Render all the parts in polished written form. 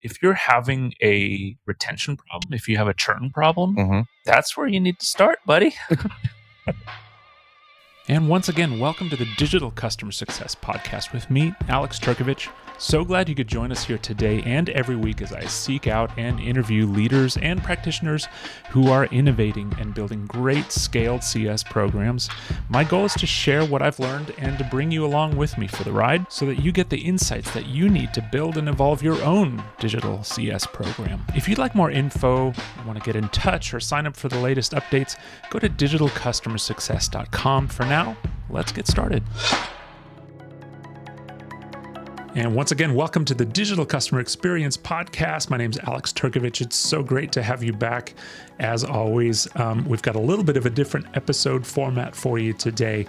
if you're having a retention problem, if you have a churn problem, that's where you need to start, buddy. And once again, welcome to the Digital Customer Success Podcast with me, Alex Turkovich. So glad you could join us here today and every week as I seek out and interview leaders and practitioners who are innovating and building great scaled CS programs. My goal is to share what I've learned and to bring you along with me for the ride so that you get the insights that you need to build and evolve your own digital CS program. If you'd like more info, want to get in touch, or sign up for the latest updates, go to digitalcustomersuccess.com. For now, let's get started. And once again, welcome to the Digital Customer Experience Podcast. My name's Alex Turkovich. It's so great to have you back. As always, we've got a little bit of a different episode format for you today.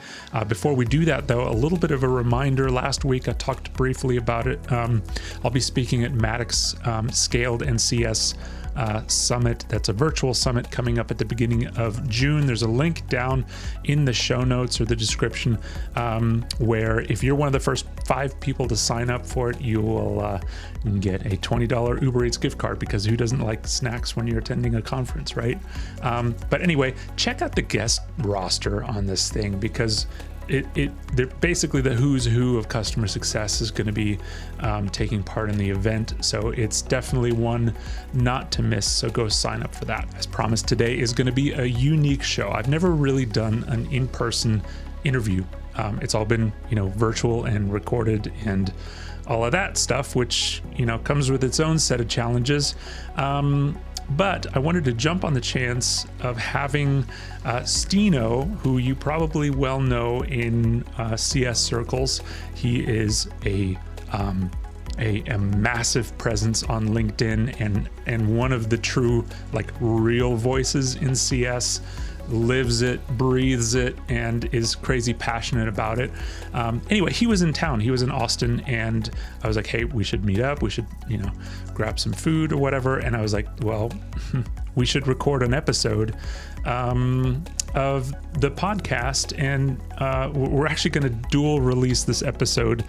Before we do that, though, a little bit of a reminder. Last week, I talked briefly about it. I'll be speaking at Maddox Scaled NCS Summit. That's a virtual summit coming up at the beginning of June. There's a link down in the show notes or the description where if you're one of the first 5 people to sign up for it, you will get a $20 Uber Eats gift card, because who doesn't like snacks when you're attending a conference, right? But anyway, check out the guest roster on this thing, because they're basically the who's who of customer success is going to be taking part in the event. So it's definitely one not to miss. So go sign up for that. As promised, today is going to be a unique show. I've never really done an in-person interview. It's all been, virtual and recorded and all of that stuff, which, comes with its own set of challenges. But I wanted to jump on the chance of having Stino, who you probably well know in CS circles. He is a massive presence on LinkedIn and one of the true, real voices in CS. Lives it, breathes it, and is crazy passionate about it. Anyway, he was in town. He was in Austin, and I was like, hey, we should meet up. We should, grab some food or whatever. And I was like, well, we should record an episode of the podcast, and we're actually going to dual release this episode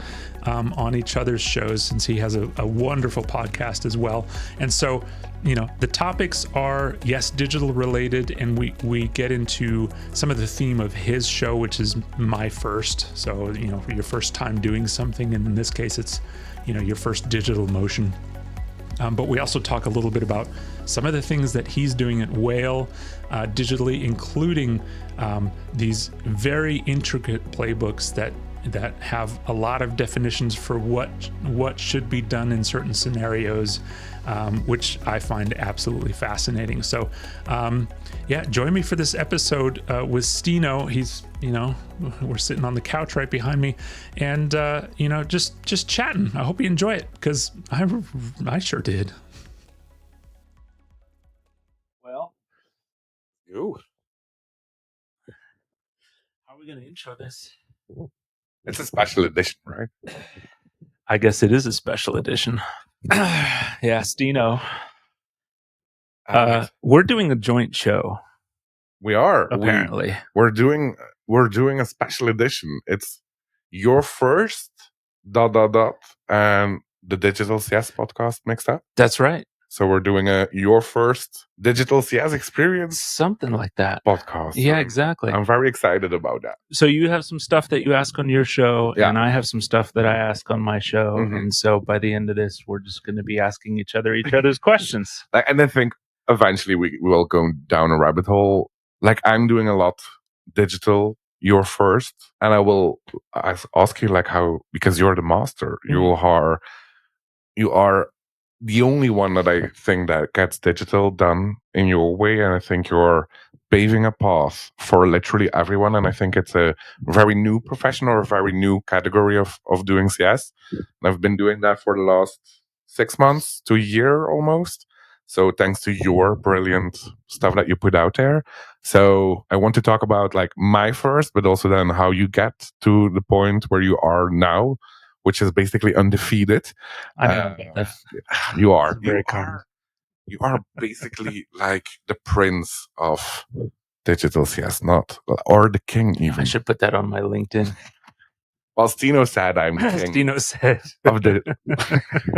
on each other's shows, since he has a wonderful podcast as well. And so, the topics are, yes, digital related, and we get into some of the theme of his show, which is my first. So, your first time doing something, and in this case, it's, your first digital motion. But we also talk a little bit about some of the things that he's doing at Whale digitally, including these very intricate playbooks that have a lot of definitions for what should be done in certain scenarios, which I find absolutely fascinating. So, join me for this episode with Stino. He's, we're sitting on the couch right behind me, and just chatting. I hope you enjoy it, because I sure did. Well, how are we going to intro this? It's a special edition, right? I guess it is a special edition. Yeah, Stino. We're doing a joint show. We are. Apparently. We're doing a special edition. It's your first ... and the Digital CS podcast mixed up. That's right. So we're doing your first Digital CS experience, something like that, podcast. Yeah, exactly. I'm very excited about that. So you have some stuff that you ask on your show, and I have some stuff that I ask on my show. And so by the end of this, we're just going to be asking each other's questions. And I think eventually we will go down a rabbit hole. I'm doing a lot digital, you're first, and I will ask you how, because you're the master, you are the only one that I think that gets digital done in your way, and I think you're paving a path for literally everyone. And I think it's a very new profession, or a very new category of doing CS. And I've been doing that for the last 6 months to a year almost. So thanks to your brilliant stuff that you put out there. So I want to talk about my first, but also then how you get to the point where you are now, which is basically undefeated. I know. You are. Very common. You are basically the prince of digital CS, or the king even. I should put that on my LinkedIn. Well, Stino said I'm king Stino said. of the.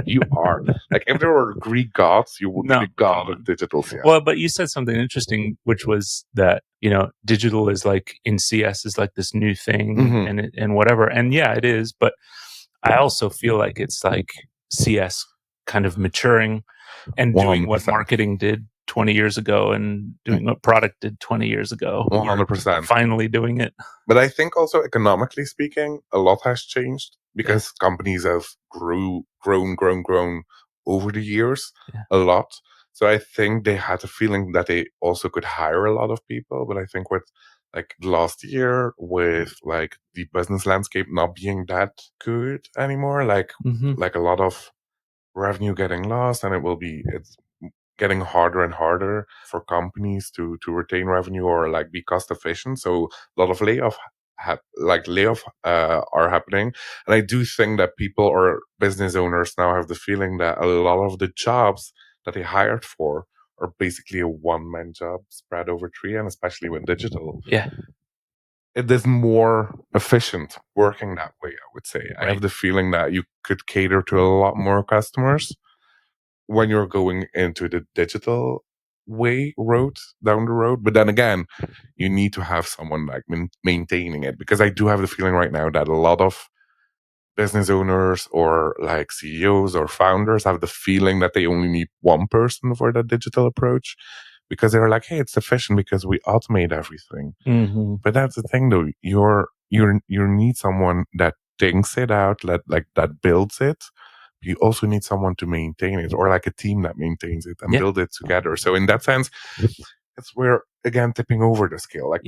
You are. Like, if there were Greek gods, you would No, be the god come of on. digital CS. Well, but you said something interesting, which was that, digital is like in CS is like this new thing Mhm. and whatever. And yeah, it is. But I also feel like it's like CS kind of maturing and doing what 100%. marketing did 20 years ago and doing what product did 20 years ago. We're 100%. finally doing it. But I think also economically speaking, a lot has changed because companies have grown over the years a lot. So I think they had a feeling that they also could hire a lot of people. But I think with like last year, with like the business landscape not being that good anymore, like a lot of revenue getting lost, and it's getting harder and harder for companies to retain revenue or like be cost efficient. So a lot of layoff are happening, and I do think that people or business owners now have the feeling that a lot of the jobs that they hired for are basically a one-man job spread over three, and especially with digital. Yeah. It is more efficient working that way, I would say. I have the feeling that you could cater to a lot more customers when you're going into the digital road down the road. But then again, you need to have someone like maintaining it, because I do have the feeling right now that a lot of business owners or like CEOs or founders have the feeling that they only need one person for that digital approach, because they're like, hey, it's efficient because we automate everything. But that's the thing though, you need someone that thinks it out, that builds it. You also need someone to maintain it, or like a team that maintains it and build it together. So in that sense, we're again tipping over the scale. Like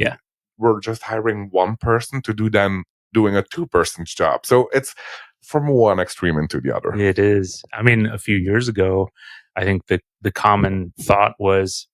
we're just hiring one person to doing a 2-person job. So it's from one extreme into the other. It is. I mean, a few years ago, I think the common thought was,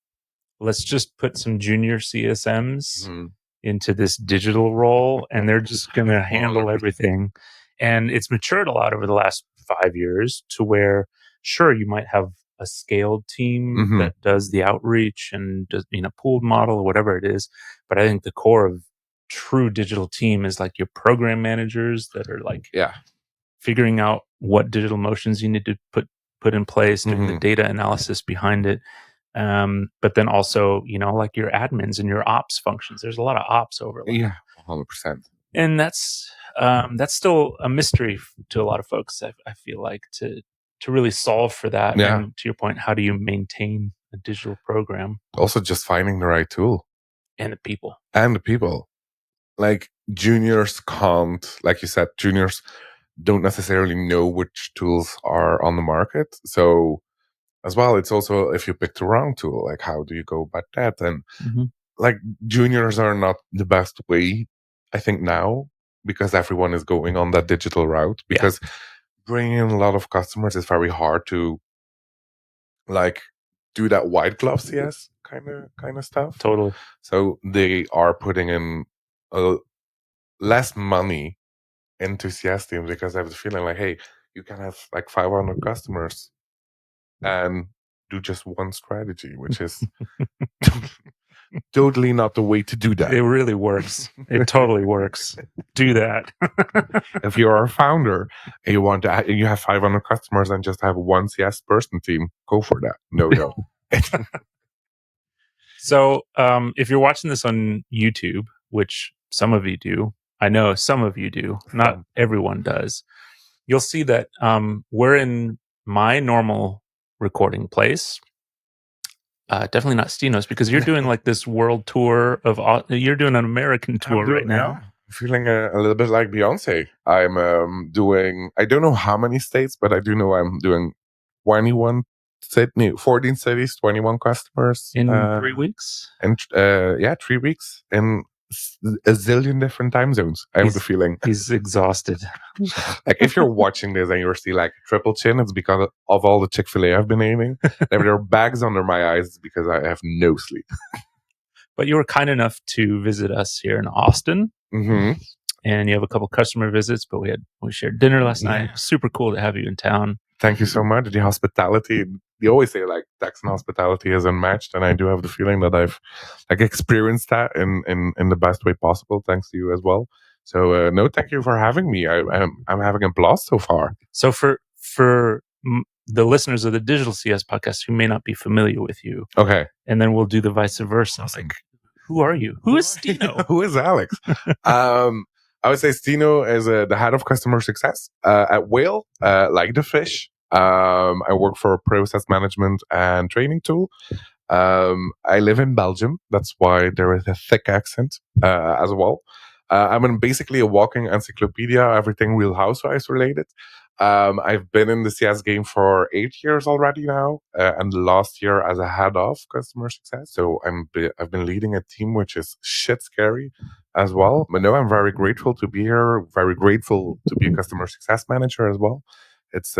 let's just put some junior CSMs into this digital role, and they're just going to handle everything. And it's matured a lot over the last 5 years to where, sure, you might have a scaled team that does the outreach and does, pooled model or whatever it is. But I think the core of true digital team is like your program managers that are like figuring out what digital motions you need to put in place, doing the data analysis behind it. But then also, like your admins and your ops functions. There's a lot of ops overlap. Yeah, 100%. And that's still a mystery to a lot of folks. I feel like to really solve for that. Yeah. And to your point, how do you maintain a digital program? Also, just finding the right tool and the people. Like juniors can't, like you said, juniors don't necessarily know which tools are on the market. So as well, it's also if you pick the wrong tool, like how do you go about that? And like juniors are not the best way, I think now, because everyone is going on that digital route, because bringing in a lot of customers is very hard to like do that white glove CS kind of stuff. Totally. So they are putting in less money into CS teams because I have the feeling like, hey, you can have like 500 customers and do just one strategy, which is totally not the way to do that. It really works. It totally works. Do that. If you're a founder and you have 500 customers and just have one CS person team, go for that. No. So if you're watching this on YouTube, which some of you do, I know some of you do, not everyone does, you'll see that we're in my normal recording place. Definitely not Stino's, because you're doing like this world tour you're doing an American tour right now. Yeah. Feeling a little bit like Beyonce. I'm doing, I don't know how many states, but I do know I'm doing 14 cities, 21 customers. In 3 weeks? And 3 weeks in a zillion different time zones. I have the feeling. He's exhausted. Like if you're watching this and you're still like triple chin, it's because of all the Chick-fil-A I've been eating. If there are bags under my eyes, it's because I have no sleep. But you were kind enough to visit us here in Austin. And you have a couple customer visits, but we shared dinner last night. Super cool to have you in town. Thank you so much. The hospitality, they always say like Texan hospitality is unmatched, and I do have the feeling that I've like experienced that in the best way possible, thanks to you as well. So no, thank you for having me. I'm having a blast so far. So for the listeners of the Digital CS podcast who may not be familiar with you, Okay. and then we'll do the vice versa. Awesome. Like, who are you? Who is Steno? Who is Alex? I would say Steno is the head of customer success at Whale, like the fish. I work for a process management and training tool. I live in Belgium. That's why there is a thick accent as well. I'm basically a walking encyclopedia, everything wheelhouse related. I've been in the CS game for 8 years already now, and the last year as a head of customer success. So I've been leading a team which is shit scary as well. But no, I'm very grateful to be here. Very grateful to be a customer success manager as well. It's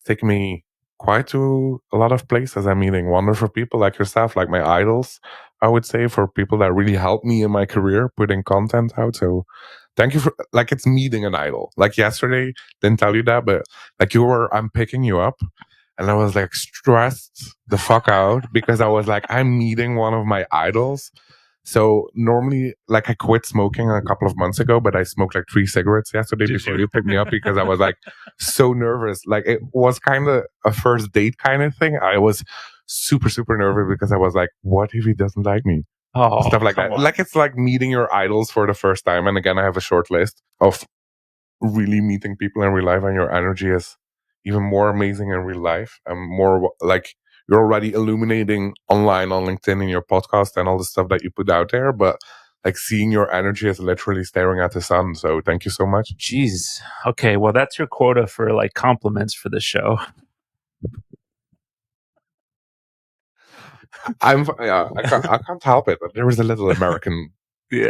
taken me quite to a lot of places. I'm meeting wonderful people like yourself, like my idols, I would say, for people that really helped me in my career putting content out. So thank you for, like, it's meeting an idol. Like yesterday, didn't tell you that, but like I'm picking you up. And I was like stressed the fuck out because I was like, I'm meeting one of my idols. So normally, like, I quit smoking a couple of months ago, but I smoked like 3 cigarettes yesterday before you picked me up because I was like so nervous. Like, it was kind of a first date kind of thing. I was super, super nervous because I was like, what if he doesn't like me? Oh, Stuff like that. on. Like, it's like meeting your idols for the first time. And again, I have a short list of really meeting people in real life, and your energy is even more amazing in real life and more like you're already illuminating online on LinkedIn in your podcast and all the stuff that you put out there, but like seeing your energy is literally staring at the sun. So thank you so much. Jeez. Okay, well, that's your quota for like compliments for the show. I can't help it. There is a little American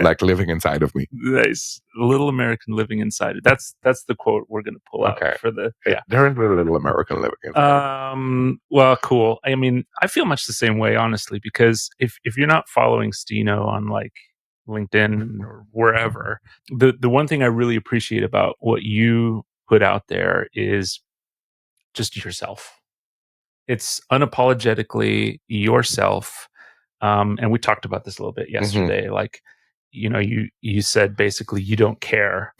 like living inside of me. Nice. A little American living inside it. That's the quote we're going to pull out for the There is a little American living inside. Well, cool. I mean, I feel much the same way, honestly, because if you're not following Steno on like LinkedIn or wherever, the one thing I really appreciate about what you put out there is just yourself. It's unapologetically yourself. And we talked about this a little bit yesterday. Mm-hmm. Like, you know, you said basically you don't care,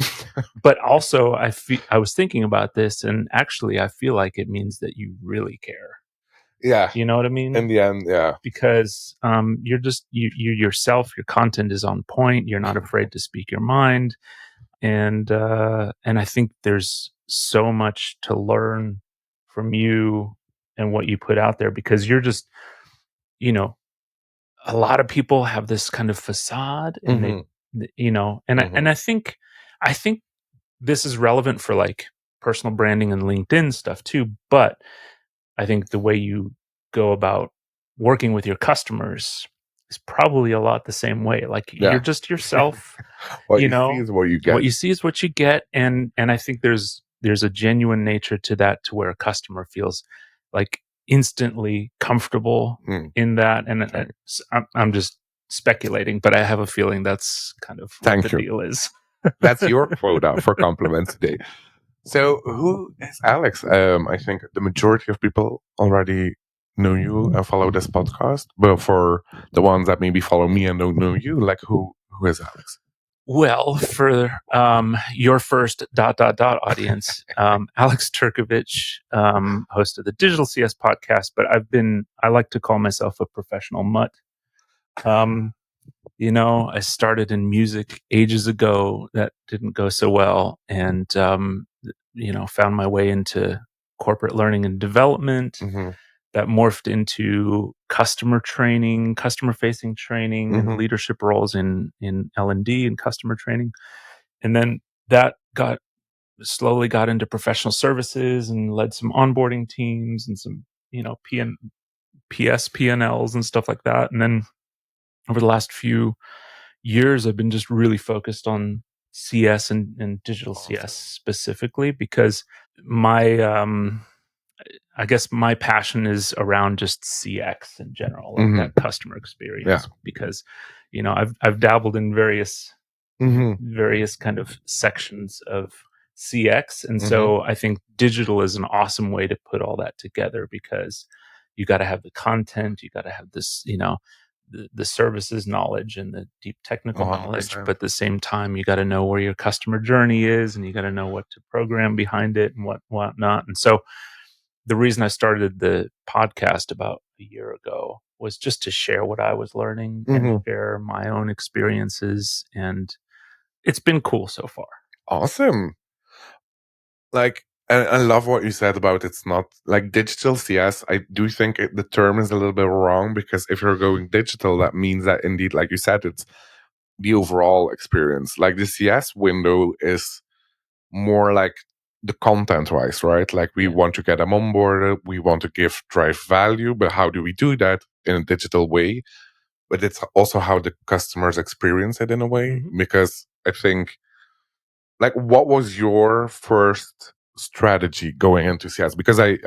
but also I was thinking about this, and actually I feel like it means that you really care. Yeah. You know what I mean? In the end, yeah. Because you're just you yourself, your content is on point, you're not afraid to speak your mind. And I think there's so much to learn from you and what you put out there, because you're just, you know, a lot of people have this kind of facade, and they, you know, and I think this is relevant for like personal branding and LinkedIn stuff too. But I think the way you go about working with your customers is probably a lot the same way. Like, you're just yourself. What you see is what you get. What you see is what you get, and I think there's a genuine nature to that, to where a customer feels like instantly comfortable in that. And I'm just speculating, but I have a feeling that's kind of what the deal is. That's your quota for compliments today. So who is Alex? I think the majority of people already know you and follow this podcast, but for the ones that maybe follow me and don't know you, like who is Alex? Well, for your first ... audience, Alex Turkovich, host of the Digital CS podcast, but I like to call myself a professional mutt. You know, I started in music ages ago. That didn't go so well, and you know, found my way into corporate learning and development. That morphed into customer training, customer facing training, and leadership roles in L&D and customer training. And then that slowly got into professional services and led some onboarding teams and some, you know, P&Ls and stuff like that. And then over the last few years, I've been just really focused on CS and digital CS specifically, because I guess my passion is around just CX in general, like that customer experience. Because, you know, I've dabbled in various kind of sections of CX, and so I think digital is an awesome way to put all that together, because you got to have the content, you got to have this, you know, the services knowledge and the deep technical knowledge, 100%. but at the same time, you got to know where your customer journey is, and you got to know what to program behind it and what not. And so, the reason I started the podcast about a year ago was just to share what I was learning and share my own experiences, and it's been cool so far. Awesome. Like, I love what you said about it's not like digital CS. I do think the term is a little bit wrong, because if you're going digital, that means that indeed, like you said, it's the overall experience. Like the CS window is more like the content wise, right? Like we want to get them onboarded, we want to drive value, but how do we do that in a digital way? But it's also how the customers experience it in a way, because I think, like, what was your first strategy going into CS? Because I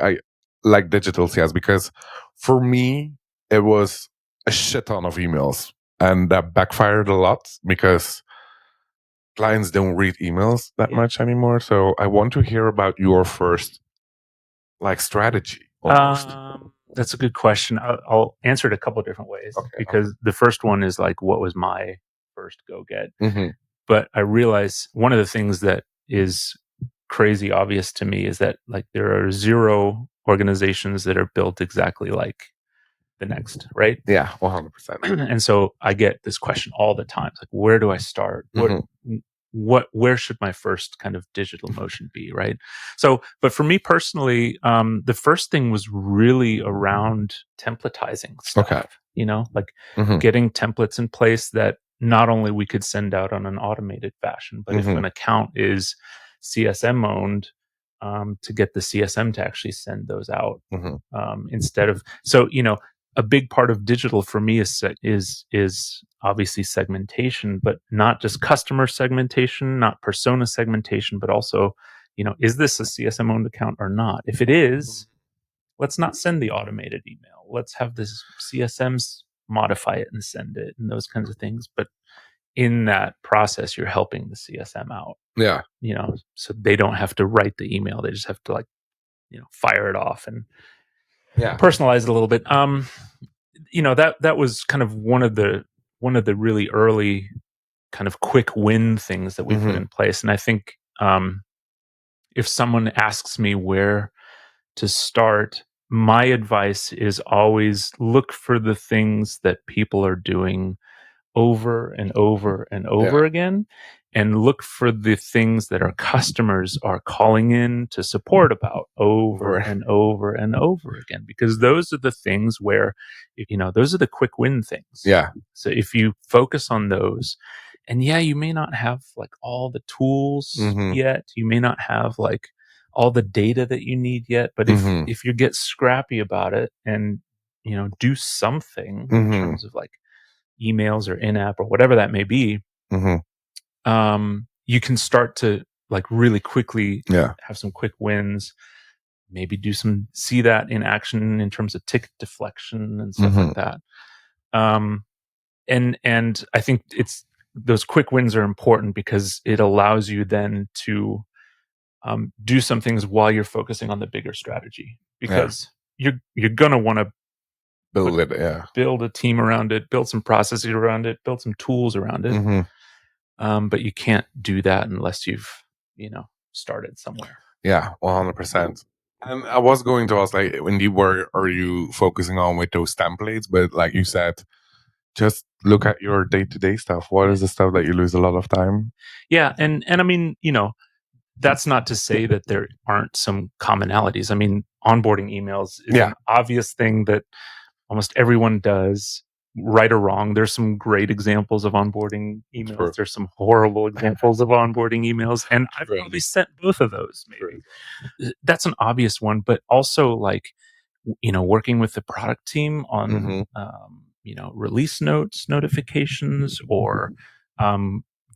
like digital CS, because for me it was a shit ton of emails, and that backfired a lot because clients don't read emails that much anymore. So I want to hear about your first strategy almost. That's a good question. I'll answer it a couple of different ways, because the first one is like, what was my first go get? But I realize one of the things that is crazy obvious to me is that like there are 0 organizations that are built exactly like the next, right? Yeah, 100%. And so I get this question all the time. It's like, where do I start? Where should my first kind of digital motion be, right? So, but for me personally, the first thing was really around templatizing stuff. Like getting templates in place that not only we could send out on an automated fashion, but if an account is CSM owned, to get the CSM to actually send those out, instead of a big part of digital for me is obviously segmentation, but not just customer segmentation, not persona segmentation, but also, is this a CSM owned account or not? If it is, let's not send the automated email. Let's have this CSMs modify it and send it, and those kinds of things. But in that process, you're helping the CSM out. Yeah. So they don't have to write the email. They just have to fire it off and personalize it a little bit. That was kind of one of the really early kind of quick win things that we put in place. And I think if someone asks me where to start, my advice is always look for the things that people are doing over and over and over again, and look for the things that our customers are calling in to support about over and over and over again, because those are the things where, those are the quick win things. So if you focus on those, and you may not have like all the tools yet, you may not have like all the data that you need yet, but if you get scrappy about it and do something in terms of like emails or in-app or whatever that may be, you can start to like really quickly have some quick wins, maybe see that in action in terms of ticket deflection and stuff like that. And I think those quick wins are important because it allows you then to do some things while you're focusing on the bigger strategy, because you're gonna want to build a team around it, build some processes around it, build some tools around it. But you can't do that unless you've, started somewhere. Yeah, 100%. And I was going to ask, like, indeed, where are you focusing on with those templates? But like you said, just look at your day-to-day stuff. What is the stuff that you lose a lot of time? Yeah, and I mean, that's not to say that there aren't some commonalities. I mean, onboarding emails is an obvious thing that almost everyone does, right or wrong. There's some great examples of onboarding emails. There's some horrible examples of onboarding emails. And I've probably sent both of those, maybe. That's an obvious one, but also like, working with the product team on, release notes, notifications, or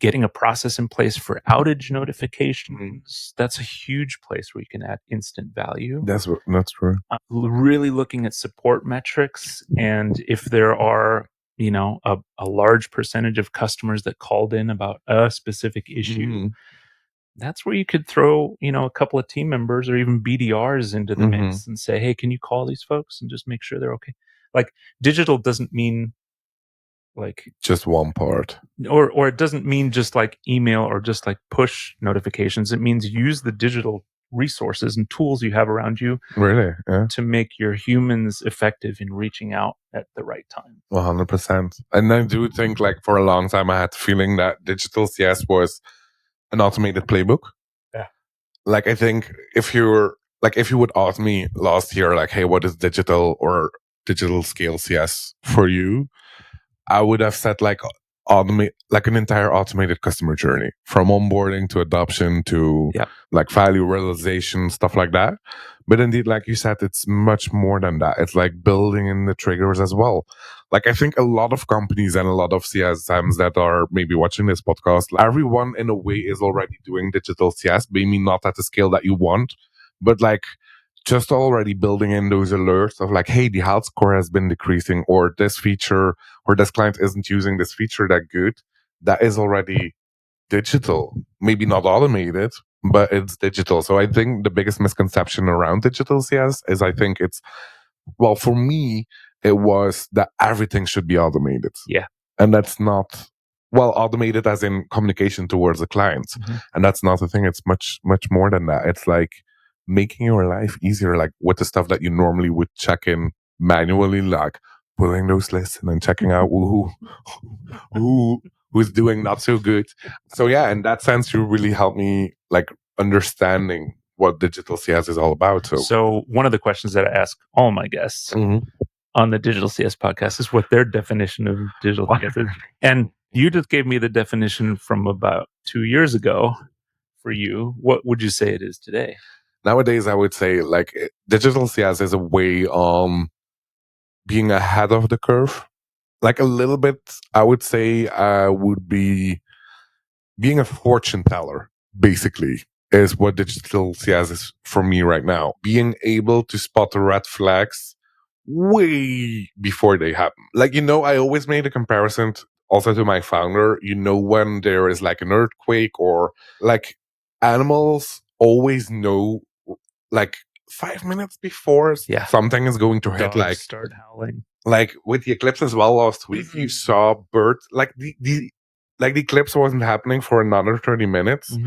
getting a process in place for outage notifications. That's a huge place where you can add instant value. That's true. Really looking at support metrics, and if there are, a large percentage of customers that called in about a specific issue, that's where you could throw, a couple of team members or even BDRs into the mix and say, hey, can you call these folks and just make sure they're okay? Like, digital doesn't mean like just one part. or it doesn't mean just like email or just like push notifications. It means use the digital resources and tools you have around you Really? Yeah. to make your humans effective in reaching out at the right time. 100%. And I do think, like, for a long time, I had the feeling that digital CS was an automated playbook. Yeah. Like, I think if you would ask me last year, like, hey, what is digital scale CS for you? I would have said like an entire automated customer journey from onboarding to adoption to Yeah. like value realization, stuff like that. But indeed, like you said, it's much more than that. It's like building in the triggers as well. Like I think a lot of companies and a lot of CSMs that are maybe watching this podcast, everyone in a way is already doing digital CS, maybe not at the scale that you want, but like just already building in those alerts of like, hey, the health score has been decreasing, or this feature, or this client isn't using this feature that good. That is already digital, maybe not automated, but it's digital. So I think the biggest misconception around digital CS is I think it's, well, for me, it was that everything should be automated. Yeah. And that's not, well, automated as in communication towards the client. Mhm. And that's not the thing. It's much, much more than that. It's like making your life easier, like with the stuff that you normally would check in manually, like pulling those lists and then checking out who's doing not so good. So yeah, in that sense, you really helped me like understanding what digital CS is all about. So one of the questions that I ask all my guests Mhm. on the Digital CS podcast is what their definition of digital CS is. And you just gave me the definition from about 2 years ago for you. What would you say it is today? Nowadays, I would say like digital CS is a way being ahead of the curve. Like a little bit, I would say, would be being a fortune teller, basically, is what digital CS is for me right now. Being able to spot the red flags way before they happen. Like, you know, I always made a comparison also to my founder. You know, when there is like an earthquake or like animals always know like 5 minutes before Yeah. something is going to hit, Dogs like start howling. like with the eclipse as well last week, you saw birds like the eclipse wasn't happening for another 30 minutes,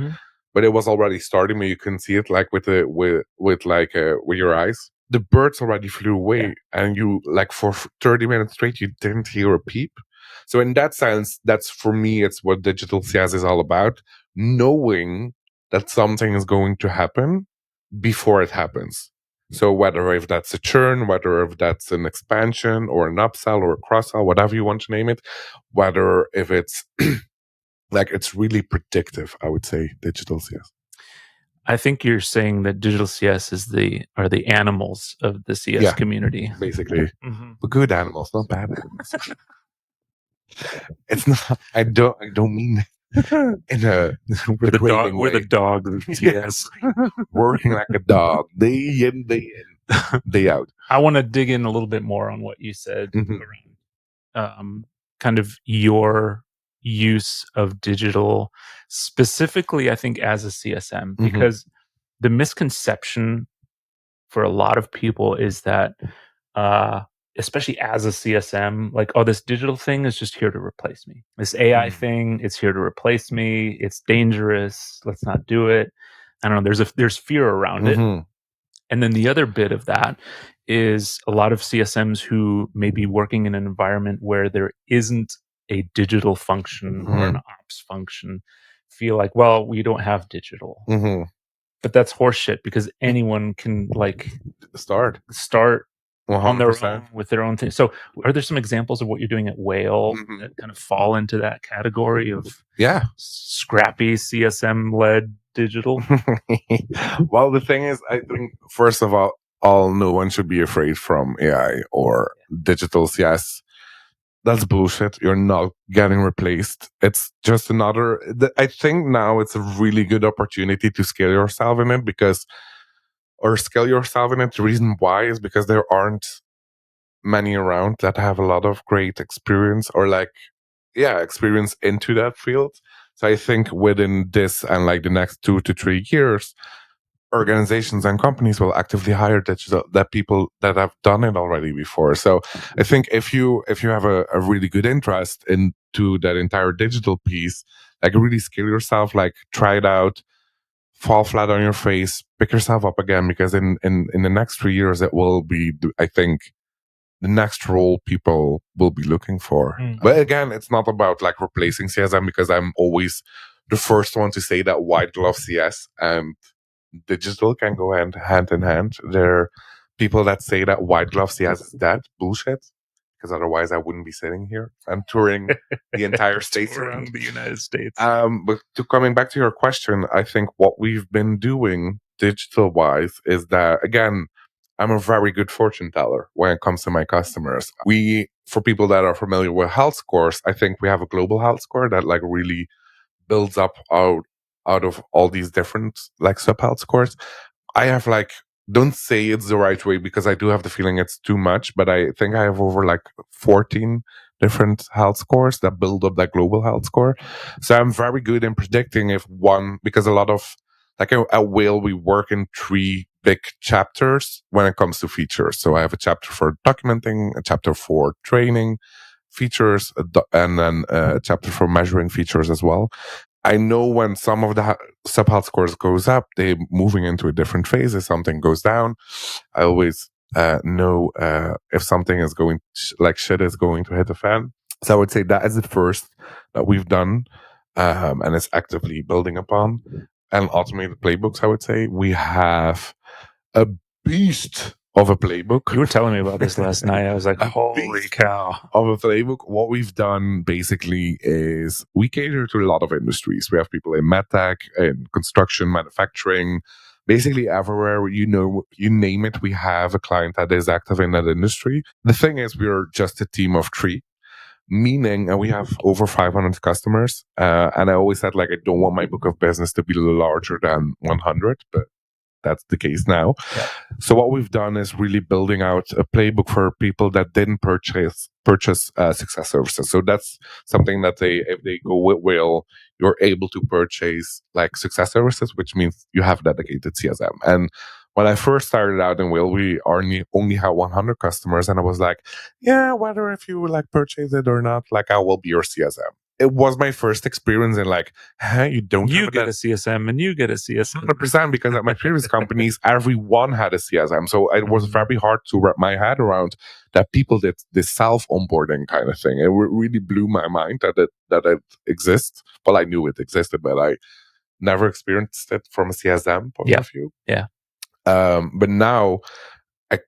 but it was already starting, but you couldn't see it like with your eyes. The birds already flew away, Yeah. and you like for 30 minutes straight you didn't hear a peep. So in that sense, that's for me, it's what digital CS is all about, knowing that something is going to happen before it happens. So whether if that's a churn, whether if that's an expansion or an upsell or a cross sell, whatever you want to name it, whether if it's like it's really predictive, I would say digital CS. I think you're saying that digital CS are the animals of the CS Yeah. community. Basically, Mhm. but good animals, not bad animals. It's not. I don't mean in a We're the dog. degrading We're the way. dog of CS. Working like a dog, day in, day out. I want to dig in a little bit more on what you said Mhm. around kind of your use of digital, specifically, I think, as a CSM, Mhm. because the misconception for a lot of people is that, especially as a CSM, like, oh, this digital thing is just here to replace me. This AI thing, it's here to replace me. It's dangerous. Let's not do it. I don't know. There's fear around it. Mhm. And then the other bit of that is a lot of CSMs who may be working in an environment where there isn't a digital function or an ops function feel like, well, we don't have digital. Mhm. But that's horseshit because anyone can like Start on their 100%. own with their own thing. So are there some examples of what you're doing at Whale Mhm. that kind of fall into that category of Yeah. scrappy CSM led digital? Well, the thing is, I think first of all, no one should be afraid from AI or digital CS. That's bullshit. You're not getting replaced. It's just another. I think now it's a really good opportunity to scale yourself in it The reason why is because there aren't many around that have a lot of great experience or experience into that field. So I think within this and like the next 2 to 3 years, organizations and companies will actively hire that people that have done it already before. So I think if you have a really good interest into that entire digital piece, like really skill yourself, like try it out, fall flat on your face, pick yourself up again, because in the next 3 years it will be, I think, the next role people will be looking for. But again, it's not about like replacing CSM, because I'm always the first one to say that white glove CS and digital can go hand in hand. There are people that say that white glove CS is dead. Bullshit. Because otherwise I wouldn't be sitting here and touring the entire States around the United States. But coming back to your question, I think what we've been doing digital wise is that, again, I'm a very good fortune teller when it comes to my customers. For people that are familiar with health scores, I think we have a global health score that like really builds up out of all these different like sub health scores. I have like, don't say it's the right way, because I do have the feeling it's too much, but I think I have over like 14 different health scores that build up that global health score. So I'm very good in predicting if one, because a lot of like at Whale, we work in 3 big chapters when it comes to features. So I have a chapter for documenting, a chapter for training features, and then a chapter for measuring features as well. I know when some of the sub health scores goes up, they're moving into a different phase. If something goes down, I always know if something is going shit is going to hit the fan. So I would say that is the first that we've done, and it's actively building upon. And automated playbooks, I would say we have a beast of a playbook. You were telling me about this last night. I was like, holy cow. Of a playbook. What we've done basically is we cater to a lot of industries. We have people in medtech, in construction, manufacturing, basically everywhere, you name it, we have a client that is active in that industry. The thing is, we're just a team of 3. Meaning, and we have over 500 customers. And I always said, like, I don't want my book of business to be larger than 100, but that's the case now. Yeah. So what we've done is really building out a playbook for people that didn't purchase success services. So that's something that if they go with Whale, you're able to purchase like success services, which means you have dedicated CSM. And when I first started out in Whale, we only had 100 customers, and I was like, yeah, whether if you like purchase it or not, like I will be your CSM. It was my first experience in like, you don't you get a CSM and you get a CSM. 100%, because at my previous companies, everyone had a CSM. So it was very hard to wrap my head around that people did this self-onboarding kind of thing. It really blew my mind that it exists. Well, I knew it existed, but I never experienced it from a CSM point of view. Yeah. But now I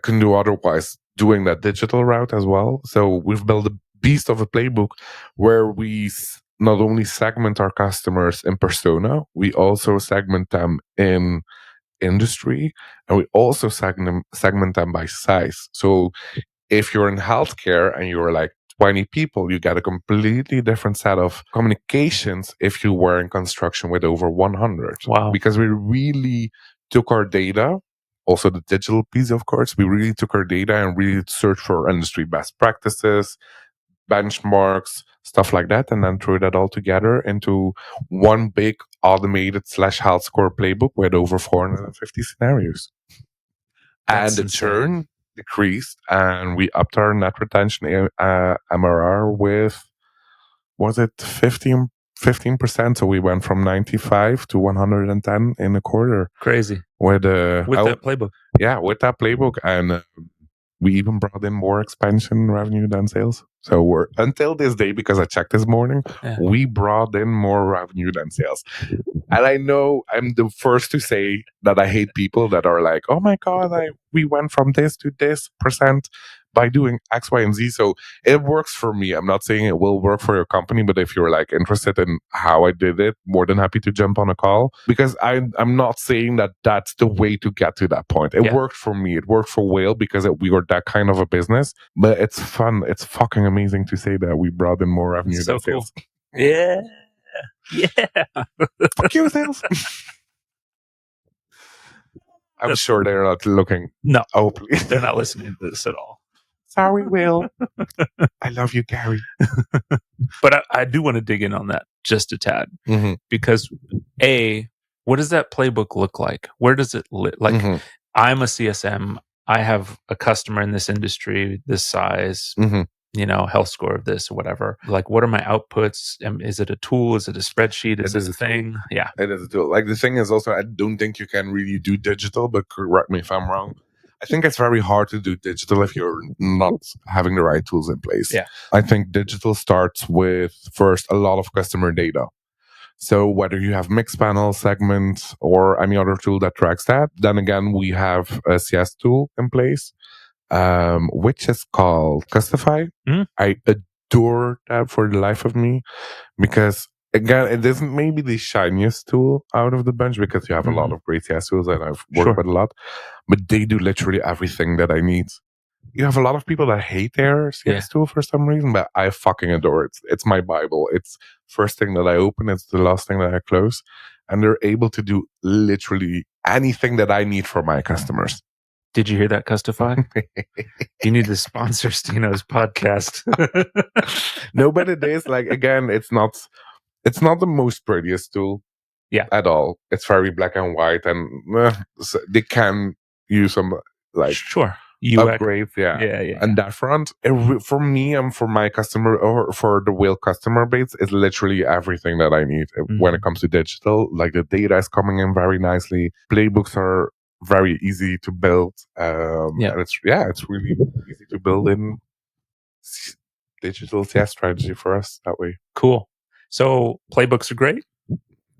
couldn't do otherwise, doing that digital route as well. So we've built a beast of a playbook where we not only segment our customers in persona, we also segment them in industry, and we also segment them by size. So if you're in healthcare and you're like 20 people, you get a completely different set of communications if you were in construction with over 100. Wow. Because we really took our data, also the digital piece, of course, we really took our data and really searched for industry best practices, benchmarks, stuff like that, and then threw that all together into one big automated /health score playbook with over 450 scenarios. That's and the insane. churn decreased, and we upped our net retention MRR with, was it 15%? So we went from 95 to 110 in a quarter. Crazy. With that playbook. Yeah, with that playbook. And we even brought in more expansion revenue than sales. So we're, until this day, because I checked this morning, we brought in more revenue than sales. And I know I'm the first to say that I hate people that are like, oh my God, we went from this to this % by doing X, Y, and Z. So it works for me. I'm not saying it will work for your company, but if you're like interested in how I did it, more than happy to jump on a call, because I'm not saying that that's the way to get to that point. It worked for me. It worked for Whale because we were that kind of a business, but it's fun. It's fucking amazing to say that we brought in more revenue than sales. Yeah. Fuck you, sales. I'm sure they're not looking. No. Oh, please. They're not listening to this at all. Sorry, Will. I love you, Gary. But I do want to dig in on that just a tad, because A, what does that playbook look like? Where does it like? Mhm. I'm a CSM. I have a customer in this industry, this size, Mhm. health score of this or whatever. Like, what are my outputs? Is it a tool? Is it a spreadsheet? Is It it is a a tool. thing? Yeah. It is a tool. Like the thing is also, I don't think you can really do digital, but correct me if I'm wrong. I think it's very hard to do digital if you're not having the right tools in place. Yeah. I think digital starts with first a lot of customer data. So whether you have Mixpanel, Segment, or any other tool that tracks that, then again, we have a CS tool in place, which is called Custify. Mhm. I adore that for the life of me because again, it isn't maybe the shiniest tool out of the bunch because you have a lot of great CS tools and I've worked Sure. with a lot, but they do literally everything that I need. You have a lot of people that hate their CS tool for some reason, but I fucking adore it. It's my Bible. It's first thing that I open. It's the last thing that I close. And they're able to do literally anything that I need for my customers. Did you hear that, Custify? You need to sponsor Stino's podcast. No, but it is like, again, it's not the most prettiest tool. Yeah. At all. It's very black and white, and they can use some like Sure. upgrades, yeah. Yeah. And that front, for me and for my customer or for the Whale customer base, is literally everything that I need when it comes to digital. Like the data is coming in very nicely. Playbooks are very easy to build. And it's really easy to build in digital CS strategy for us that way. Cool. So playbooks are great.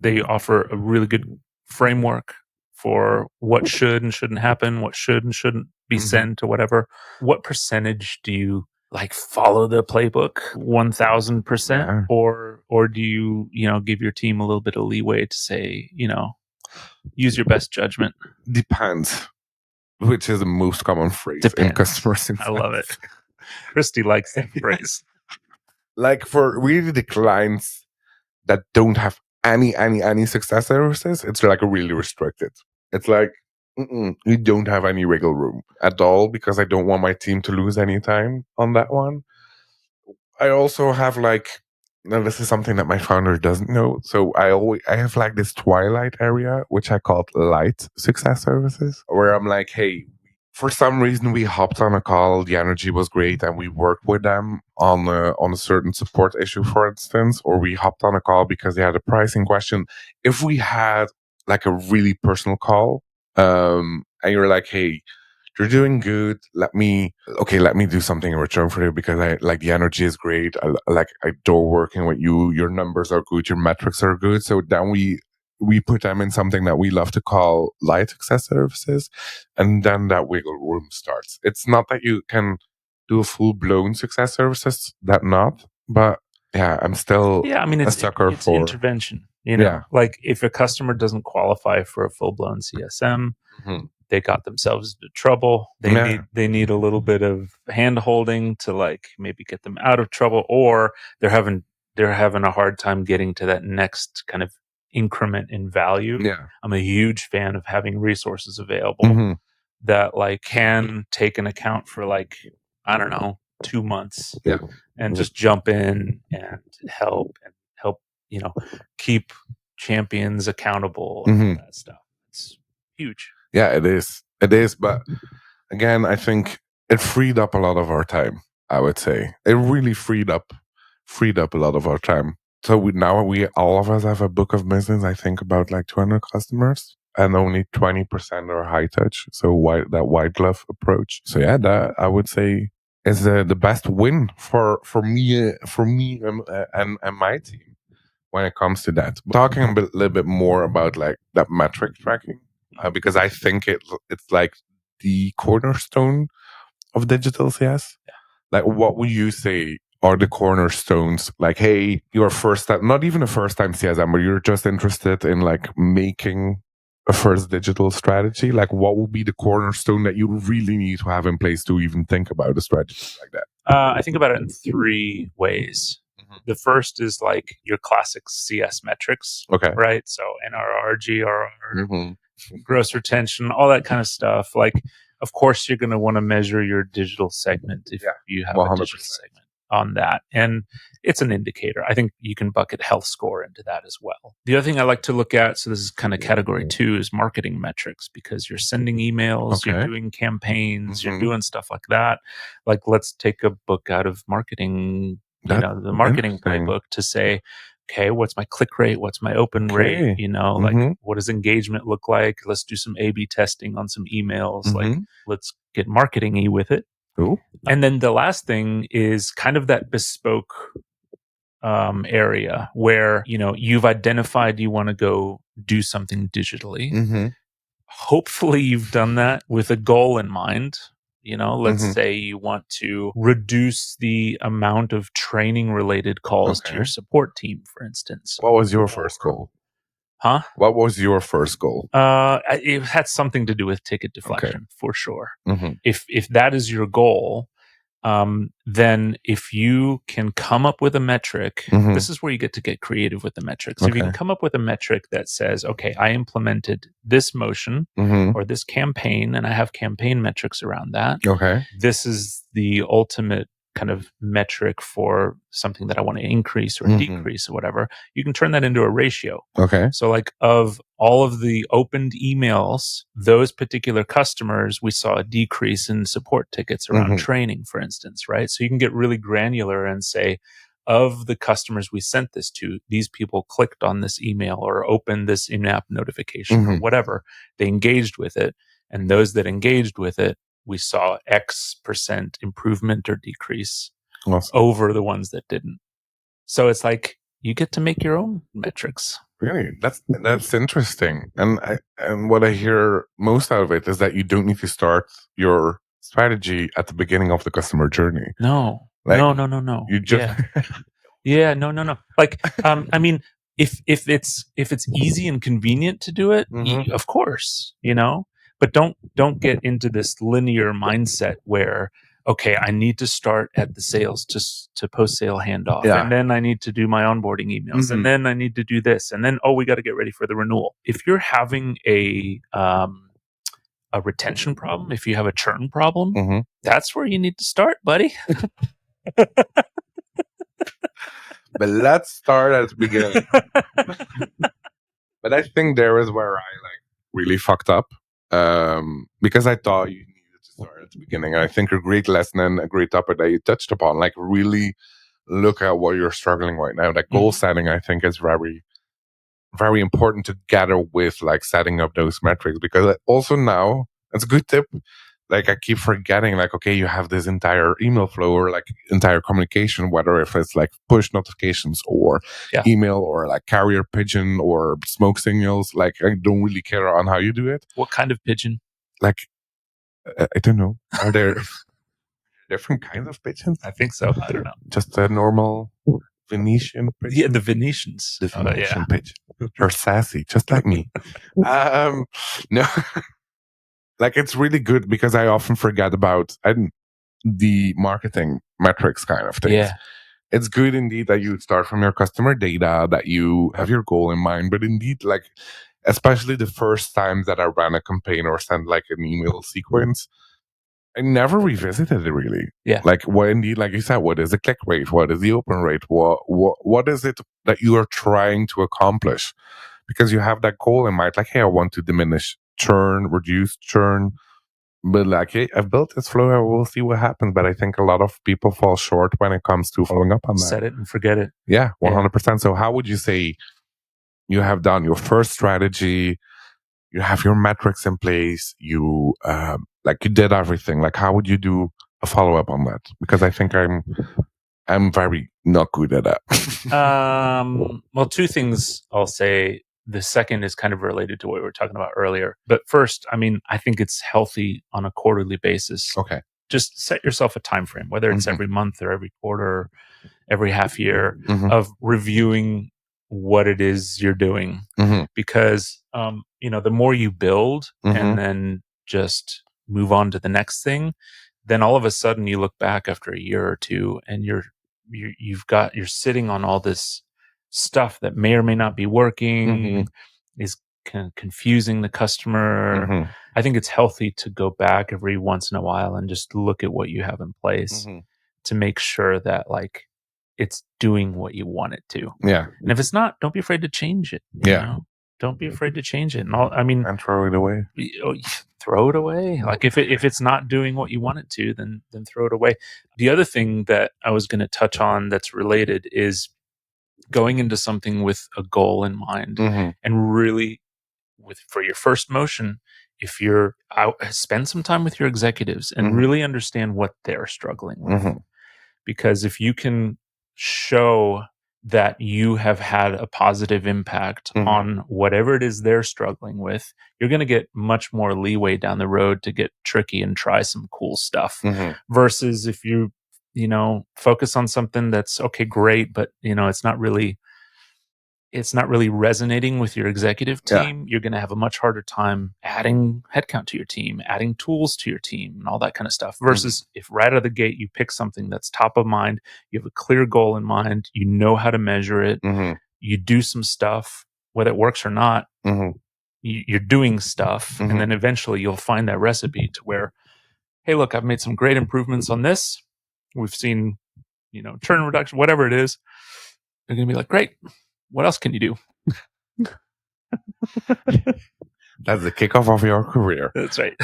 They offer a really good framework for what should and shouldn't happen, what should and shouldn't be sent or whatever. What percentage do you like follow the playbook 1000%, or do you give your team a little bit of leeway to say, use your best judgment? Depends, which is the most common phrase in customer success. I love it. Christy likes that phrase. Like for really the clients that don't have any success services, it's like really restricted. It's like you don't have any wiggle room at all because I don't want my team to lose any time on that one. I also have now this is something that my founder doesn't know. So I have like this twilight area, which I call light success services, where I'm like, hey, for some reason we hopped on a call, the energy was great, and we worked with them on a certain support issue, for instance, or we hopped on a call because they had a pricing question. If we had like a really personal call, and you're like, hey, you're doing good. Let me do something in return for you because I like the energy is great. I adore working with you. Your numbers are good. Your metrics are good. So then we put them in something that we love to call light success services. And then that wiggle room starts. It's not that you can do a full blown success services, that not, but yeah, I'm still a sucker for intervention. Like if a customer doesn't qualify for a full blown CSM, they got themselves into trouble. They need a little bit of hand holding to like maybe get them out of trouble, or they're having a hard time getting to that next kind of increment in value. Yeah. I'm a huge fan of having resources available that like can take an account for like, I don't know, 2 months and just jump in and help keep champions accountable and all that stuff. It's huge. Yeah, it is. But again, I think it freed up a lot of our time. I would say it really freed up a lot of our time. So we all of us have a book of business. I think about like 200 customers, and only 20% are high touch. So that white glove approach. So yeah, that I would say is the best win for me and my team when it comes to that. Talking a little bit more about like that metric tracking. Because I think it's like the cornerstone of digital CS. Yeah. Like, what would you say are the cornerstones? Like, hey, you're not even a first time CSM, but you're just interested in like making a first digital strategy. Like, what would be the cornerstone that you really need to have in place to even think about a strategy like that? I think about it in 3 ways. The first is like your classic CS metrics. Okay. Right. So NRR, GRR, gross retention, all that kind of stuff. Like, of course, you're going to want to measure your digital segment if you have 100%. A digital segment. on that. And it's an indicator. I think you can bucket health score into that as well. The other thing I like to look at, so this is kind of category 2, is marketing metrics, because you're sending emails, you're doing campaigns, you're doing stuff like that. Like, let's take a book out of marketing, the marketing playbook, to say, okay, what's my click rate? What's my open rate? Like, what does engagement look like? Let's do some A/B testing on some emails. Like, let's get marketing-y with it. Cool. And then the last thing is kind of that bespoke area where, you've identified you want to go do something digitally. Hopefully you've done that with a goal in mind. Let's say you want to reduce the amount of training related calls to your support team, for instance. What was your first goal? Huh? What was your first goal? It had something to do with ticket deflection, for sure. If that is your goal, then if you can come up with a metric, this is where you get creative with the metrics. If you can come up with a metric that says, okay, I implemented this motion or this campaign, and I have campaign metrics around that. This is the ultimate kind of metric for something that I want to increase or decrease or whatever. You can turn that into a ratio. So like, of all of the opened emails, those particular customers, we saw a decrease in support tickets around training, for instance, right? So you can get really granular and say, of the customers we sent this to, these people clicked on this email or opened this in-app notification or whatever. They engaged with it. And those that engaged with it, we saw X% improvement or decrease over the ones that didn't. So it's like, you get to make your own metrics. Really? That's interesting. And what I hear most out of it is that you don't need to start your strategy at the beginning of the customer journey. No. Like, no. You just no. Like, I mean, if it's easy and convenient to do it, of course, but don't get into this linear mindset where, okay, I need to start at the sales to post-sale handoff. And then I need to do my onboarding emails. And then I need to do this. And then, we got to get ready for the renewal. If you're having a retention problem, if you have a churn problem, that's where you need to start, buddy. But let's start at the beginning. But I think there is where I really fucked up. Because I thought you needed to start at the beginning. And I think a great lesson and a great topic that you touched upon, like, really look at what you're struggling right now. Like, goal setting, I think, is very, very important together with setting up those metrics, because also now, it's a good tip. Like, I keep forgetting, okay, you have this entire email flow or entire communication, whether if it's push notifications or email or carrier pigeon or smoke signals. I don't really care on how you do it. What kind of pigeon? I don't know. Are there different kinds of pigeons? I think so. I don't know. Just a normal Venetian pigeon? Yeah, the Venetians. The Venetian pigeon. They're sassy, just like me. No. It's really good, because I often forget about the marketing metrics kind of things. Yeah. It's good indeed that you start from your customer data, that you have your goal in mind. But indeed, especially the first time that I ran a campaign or sent an email sequence, I never revisited it really. Yeah. What indeed, like you said, what is the click rate? What is the open rate? What is it that you are trying to accomplish? Because you have that goal in mind, hey, I want to diminish churn, reduce churn. But hey, I've built this flow, I will see what happens. But I think a lot of people fall short when it comes to following up on that. Set it and forget it. Yeah, 100%. So how would you say you have done your first strategy, you have your metrics in place, you you did everything. How would you do a follow-up on that? Because I think I'm very not good at that. Well, two things I'll say. The second is kind of related to what we were talking about earlier. But first, I think it's healthy on a quarterly basis. Okay. Just set yourself a time frame, whether it's every month or every quarter, or every half year, of reviewing what it is you're doing. Because, the more you build and then just move on to the next thing, then all of a sudden you look back after a year or two and you're sitting on all this stuff that may or may not be working, is kind of confusing the customer. I think it's healthy to go back every once in a while and just look at what you have in place. to make sure that like it's doing what you want it to. Yeah. And if it's not, don't be afraid to change it. You know? Don't be afraid to change it. And And throw it away. Throw it away. Like if it's not doing what you want it to, then throw it away. The other thing that I was going to touch on that's related is going into something with a goal in mind, and really for your first motion, if you're out, spend some time with your executives and really understand what they're struggling with. Because if you can show that you have had a positive impact on whatever it is they're struggling with, you're going to get much more leeway down the road to get tricky and try some cool stuff. Versus if you focus on something that's okay, great, but it's not really resonating with your executive team, you're going to have a much harder time adding headcount to your team, adding tools to your team, and all that kind of stuff. Versus if right out of the gate you pick something that's top of mind, you have a clear goal in mind, you know how to measure it, you do some stuff, whether it works or not, you're doing stuff, and then eventually you'll find that recipe to where, hey, look, I've made some great improvements on this. We've seen, churn reduction, whatever it is. They're going to be like, great. What else can you do? That's the kickoff of your career. That's right.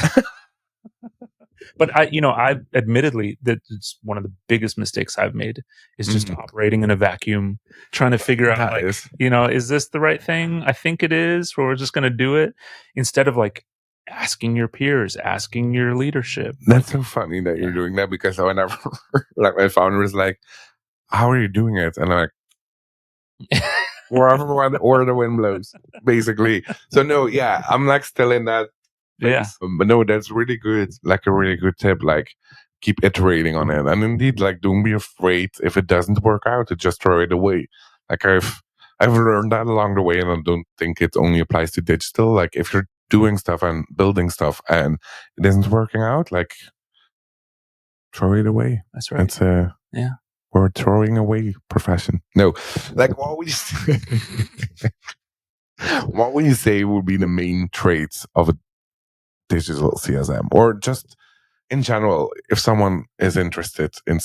But I admittedly, that's one of the biggest mistakes I've made is just operating in a vacuum, trying to figure out is this the right thing? I think it is, or we're just going to do it instead of like asking your peers, asking your leadership. That's so funny that you're doing that, because whenever like my founder is like, how are you doing it? And I'm like, wherever the wind blows, basically. So no, I'm like still in that phase. But no, that's really good. Like a really good tip. Like keep iterating on it, and indeed, like don't be afraid if it doesn't work out to just throw it away. Like I've learned that along the way, and I don't think it only applies to digital. Like if you're doing stuff and building stuff and it isn't working out, like throw it away. That's right. It's we're throwing away profession. No, like what would you say would be the main traits of a digital CSM, or just in general, if someone is interested in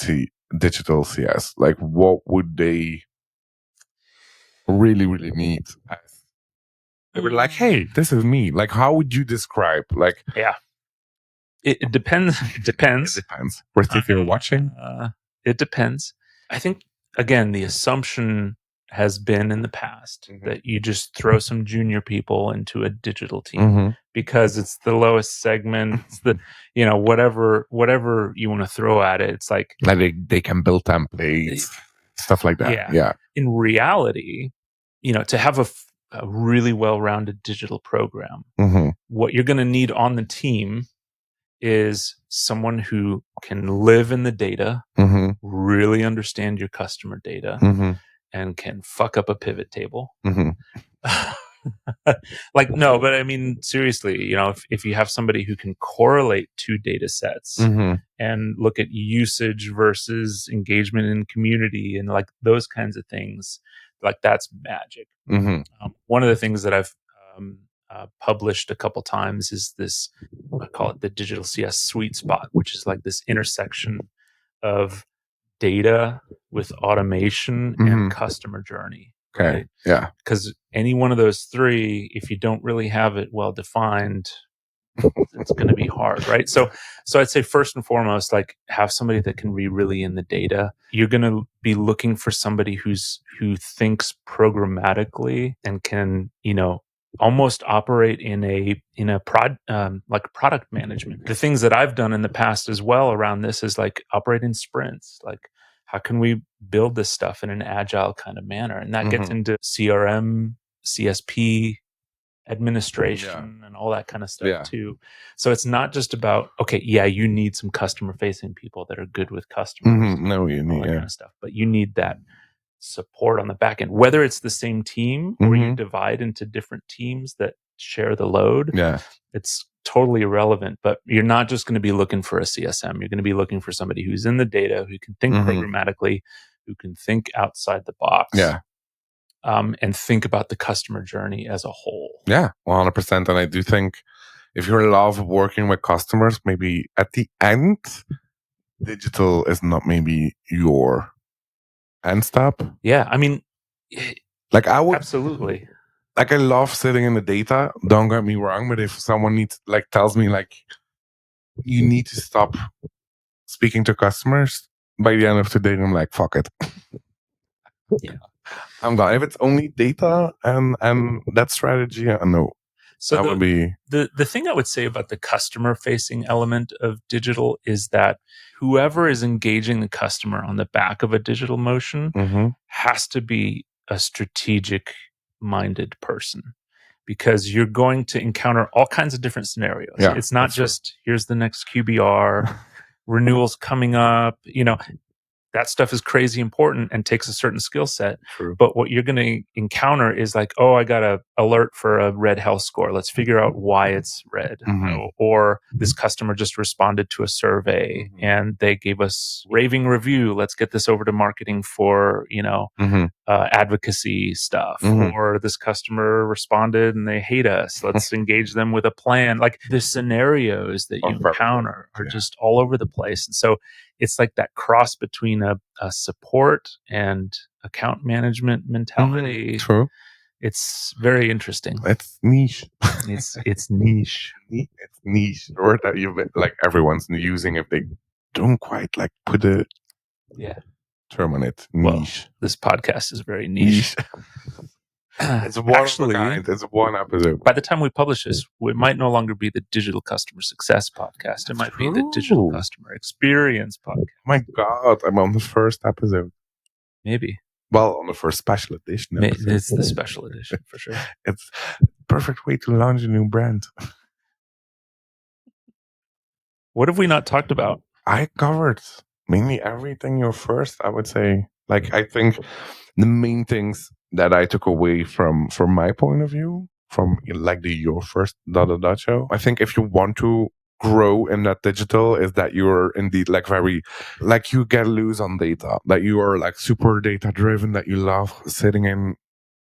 digital CS, like what would they really, really need? They were like, hey, this is me. Like, how would you describe? Like, it depends. It depends. It depends. If you're watching, it depends. I think again, the assumption has been in the past that you just throw some junior people into a digital team because it's the lowest segment. It's the whatever you want to throw at it. It's like they can build templates, stuff like that. Yeah. In reality, to have a really well-rounded digital program, what you're going to need on the team is someone who can live in the data, really understand your customer data, and can fuck up a pivot table. Like, no, but I mean, seriously, if you have somebody who can correlate two data sets and look at usage versus engagement in community and like those kinds of things, like that's magic. One of the things that I've published a couple times is this, I call it the digital CS sweet spot, which is like this intersection of data with automation and customer journey. Okay. Right? Yeah. Because any one of those three, if you don't really have it well defined, it's going to be hard, right? So I'd say first and foremost, like have somebody that can be really in the data. You're going to be looking for somebody who thinks programmatically and can, almost operate in a product management. The things that I've done in the past as well around this is like operate in sprints. Like, how can we build this stuff in an agile kind of manner? And that gets into CRM, CSP, administration, and all that kind of stuff too. So it's not just about, you need some customer facing people that are good with customers. No, you need kind of stuff, but you need that support on the back end, whether it's the same team or you divide into different teams that share the load. It's totally irrelevant, but you're not just going to be looking for a CSM. You're going to be looking for somebody who's in the data, who can think programmatically, who can think outside the box, and think about the customer journey as a whole. 100%. And I do think if you love working with customers, maybe at the end, digital is not maybe your end stop. Yeah, I mean, Like I would absolutely. like I love sitting in the data, don't get me wrong, but if someone tells me like you need to stop speaking to customers, by the end of the day I'm like, fuck it. Yeah. I'm gone. If it's only data and that strategy, no. So that would be the thing I would say about the customer facing element of digital is that whoever is engaging the customer on the back of a digital motion has to be a strategic minded person, because you're going to encounter all kinds of different scenarios. Yeah, It's not that's true. just here's the next QBR, renewals coming up, that stuff is crazy important and takes a certain skill set. True. But what you're going to encounter is like, oh, I got a alert for a red health score. Let's figure out why it's red. Or this customer just responded to a survey and they gave us raving review. Let's get this over to marketing for, advocacy stuff. Or this customer responded and they hate us. Let's engage them with a plan. Like the scenarios that you encounter are just all over the place. And so it's like that cross between a support and account management mentality. True. It's very interesting. It's niche. It's niche. It's niche. The word that you've been, like everyone's using if they don't quite like put a term on it. Niche. Well, this podcast is very niche. It's one actually, it's one episode. By the time we publish this, it might no longer be the Digital Customer Success Podcast. It might be the Digital Customer Experience Podcast. Oh my God, I'm on the first episode. Maybe. Well, on the first special edition episode. It's the special edition for sure. It's a perfect way to launch a new brand. What have we not talked about? I covered mainly everything you're first, I would say. Like, I think the main things that I took away from my point of view, from like the your first ... show, I think if you want to grow in that digital, is that you're indeed like very, like you get loose on data, that you are like super data driven, that you love sitting in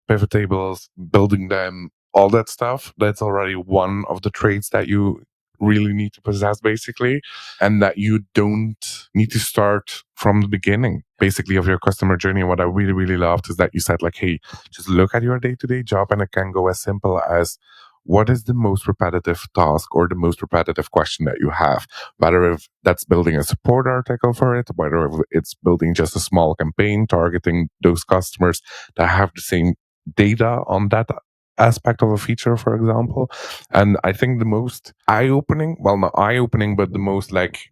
pivot tables, building them, all that stuff. That's already one of the traits that you really need to possess, basically, and that you don't need to start from the beginning, basically, of your customer journey. And what I really, really loved is that you said like, hey, just look at your day-to-day job, and it can go as simple as, what is the most repetitive task or the most repetitive question that you have? Whether if that's building a support article for it, whether if it's building just a small campaign targeting those customers that have the same data on that aspect of a feature, for example. And I think the most eye-opening, well, not eye-opening, but the most like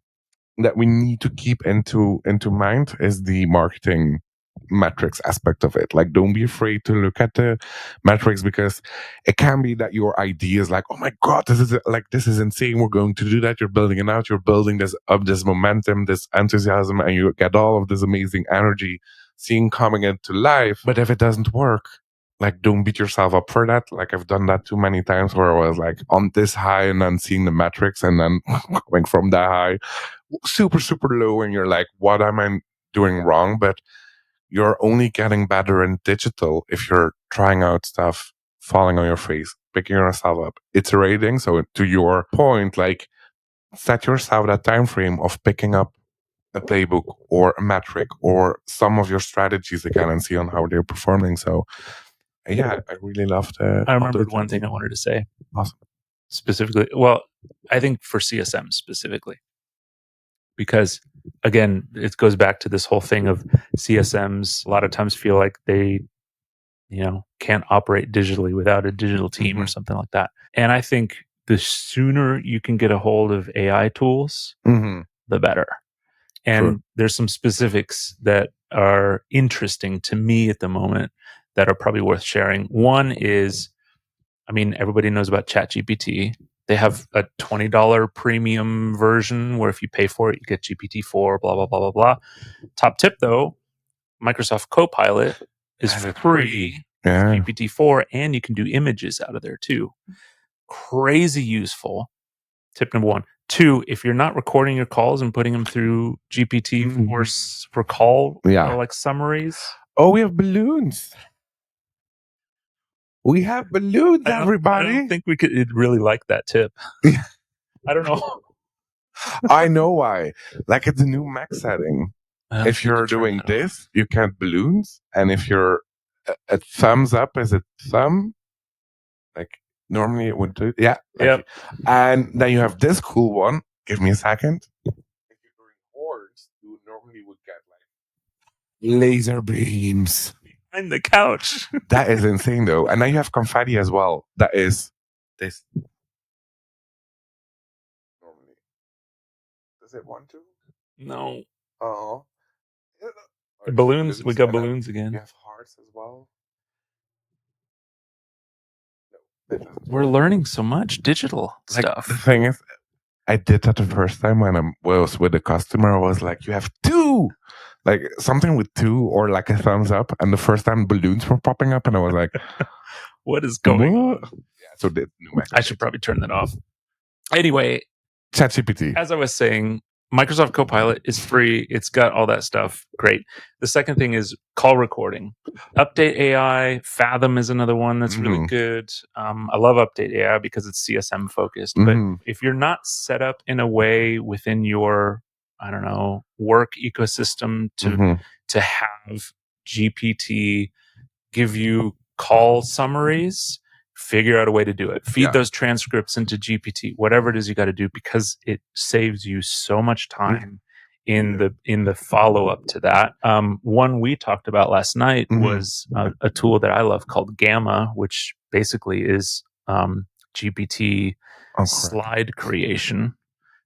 that we need to keep into mind is the marketing metrics aspect of it. Like, don't be afraid to look at the metrics, because it can be that your idea is like, oh my God, this is insane, we're going to do that. You're building it out, you're building this up, this momentum, this enthusiasm, and you get all of this amazing energy seeing coming into life. But if it doesn't work, like, don't beat yourself up for that. Like, I've done that too many times where I was like on this high and then seeing the metrics and then going from that high super, super low, and you're like, what am I doing wrong? But you're only getting better in digital if you're trying out stuff, falling on your face, picking yourself up, iterating. So to your point, like, set yourself that time frame of picking up a playbook or a metric or some of your strategies again and see on how they're performing. So yeah, I really loved it. I remembered one thing I wanted to say. Awesome. Specifically, well, I think for CSM specifically, because again, it goes back to this whole thing of CSMs a lot of times feel like they, can't operate digitally without a digital team or something like that. And I think the sooner you can get a hold of AI tools, the better. And there's some specifics that are interesting to me at the moment that are probably worth sharing. One is, everybody knows about ChatGPT. They have a $20 premium version where if you pay for it, you get GPT-4, blah, blah, blah, blah, blah. Top tip, though, Microsoft Copilot is free. Yeah. GPT-4, and you can do images out of there, too. Crazy useful. Tip number one. Two, if you're not recording your calls and putting them through GPT for call, like summaries. Oh, we have balloons. We have balloons, everybody. I don't think we could really like that tip. I don't know. I know why. Like it's a new max setting. If you're doing this, you count balloons, and if you're a thumbs up is a thumb, like normally it would do. Yeah. Yep. And then you have this cool one. Give me a second. If you're doing horns, you normally would get like laser beams. Behind the couch. That is insane though. And then you have confetti as well. That is this. Normally. Does it want to? No. Oh. Balloons. We got and then balloons again. You have hearts as well. No, that doesn't We're work. learning so much digital Like, stuff. the thing is, I did that the first time when I was with a customer. I was like, you have two, like something with two or like a thumbs up. And the first time balloons were popping up, and I was like, What is going on? what? Yeah, so the new message. I should probably turn that off. Anyway, ChatGPT. as I was saying, Microsoft Copilot is free. It's got all that stuff. Great. The second thing is call recording. Update AI. Fathom is another one that's really good. I love Update AI because it's CSM focused. But if you're not set up in a way within your, I don't know, work ecosystem to have GPT give you call summaries, figure out a way to do it. Feed those transcripts into GPT, whatever it is you got to do, because it saves you so much time in the follow up to that. One we talked about last night was a tool that I love called Gamma, which basically is GPT slide creation.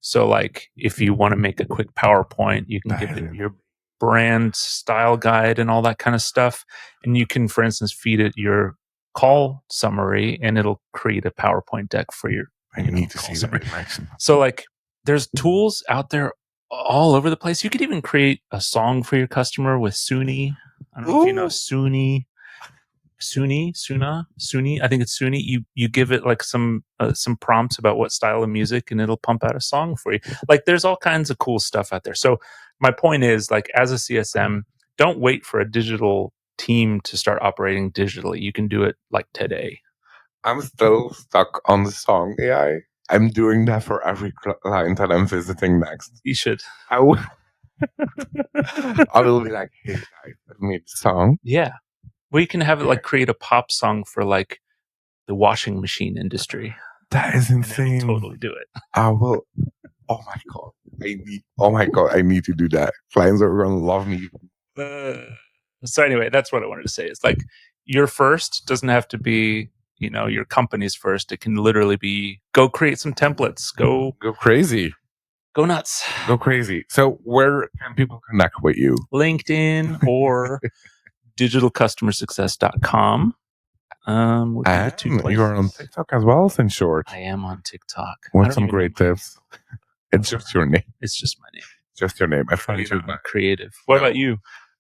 So, like, if you want to make a quick PowerPoint, you can give it your brand style guide and all that kind of stuff, and you can, for instance, feed it your call summary and it'll create a PowerPoint deck for your need to see summary. that. So like there's tools out there all over the place. You could even create a song for your customer with Suni. I don't know if you know Suni. I think it's Suni. You give it like some prompts about what style of music and it'll pump out a song for you. Like there's all kinds of cool stuff out there. So my point is, like, as a CSM, don't wait for a digital team to start operating digitally. You can do it like today. I'm still stuck on the song AI. I'm doing that for every client that I'm visiting next. You should. I will be like, hey guys, I made a song. Yeah. Well, you can have it like create a pop song for like the washing machine industry. That is insane. Totally do it. I will. Oh my god. I need to do that. Clients are going to love me. So anyway, that's what I wanted to say. It's like your first doesn't have to be, your company's first. It can literally be go create some templates. Go crazy. Go nuts. Go crazy. So where can people connect with you? LinkedIn or digitalcustomersuccess.com. You're on TikTok as well, in short. I am on TikTok. With some great tips. It's just your name. It's just my name. Just your name. I find you creative. What about you?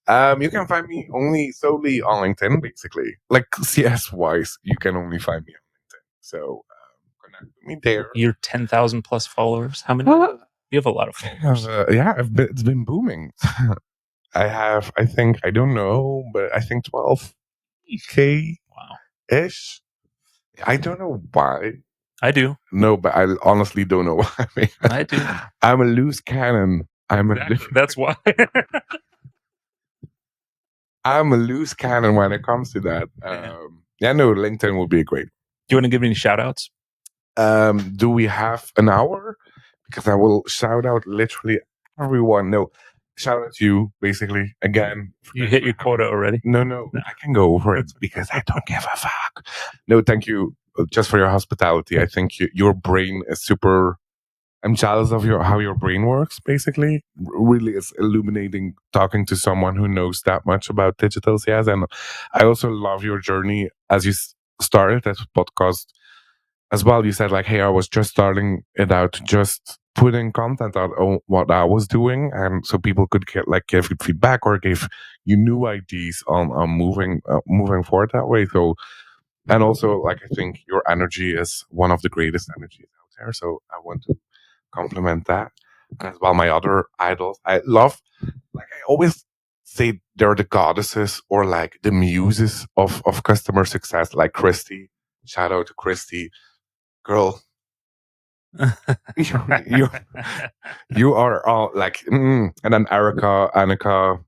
You can find me solely on LinkedIn, basically. Like CS wise, you can only find me on LinkedIn. So connect with me there. You're 10,000 plus followers. How many? You have a lot of followers. It's been booming. I have, I think 12K. Wow. Ish. I don't know why. I do. No, but I honestly don't know why. I do. I'm a loose cannon. That's why. I'm a loose cannon when it comes to that. LinkedIn will be great. Do you want to give any shout outs? Do we have an hour? Because I will shout out literally everyone. No, shout out to you, basically. Again. You hit your quota already? No. I can go over it because I don't give a fuck. No, thank you just for your hospitality. I think your brain is super... I'm jealous of how your brain works, basically. Really, it's illuminating talking to someone who knows that much about digital CS. And I also love your journey as you started this podcast as well. You said like, hey, I was just starting it out, just putting content out on what I was doing. And so people could give feedback or give you new ideas on moving forward that way. So, and also, like, I think your energy is one of the greatest energies out there. So I want to compliment that. And as well, my other idols, I love, like, I always say they're the goddesses or like the muses of customer success, like Christy. Shout out to Christy. Girl, you are all like, and then Erica, Annika,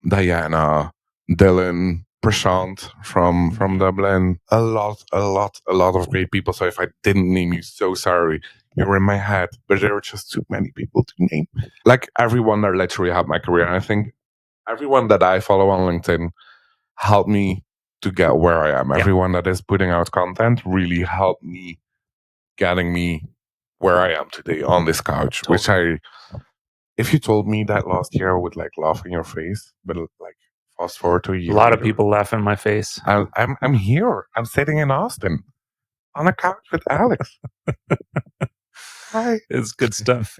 Diana, Dylan, Prashant from Dublin. A lot of great people. So if I didn't name you, so sorry. You're in my head, but there are just too many people to name. Like everyone that literally helped my career. And I think everyone that I follow on LinkedIn helped me to get where I am. Everyone that is putting out content really helped me getting me where I am today on this couch, which if you told me that last year, I would like laugh in your face, but like fast forward to a year. A lot of people laugh in my face. I'm here. I'm sitting in Austin on a couch with Alex. Hi. It's good stuff.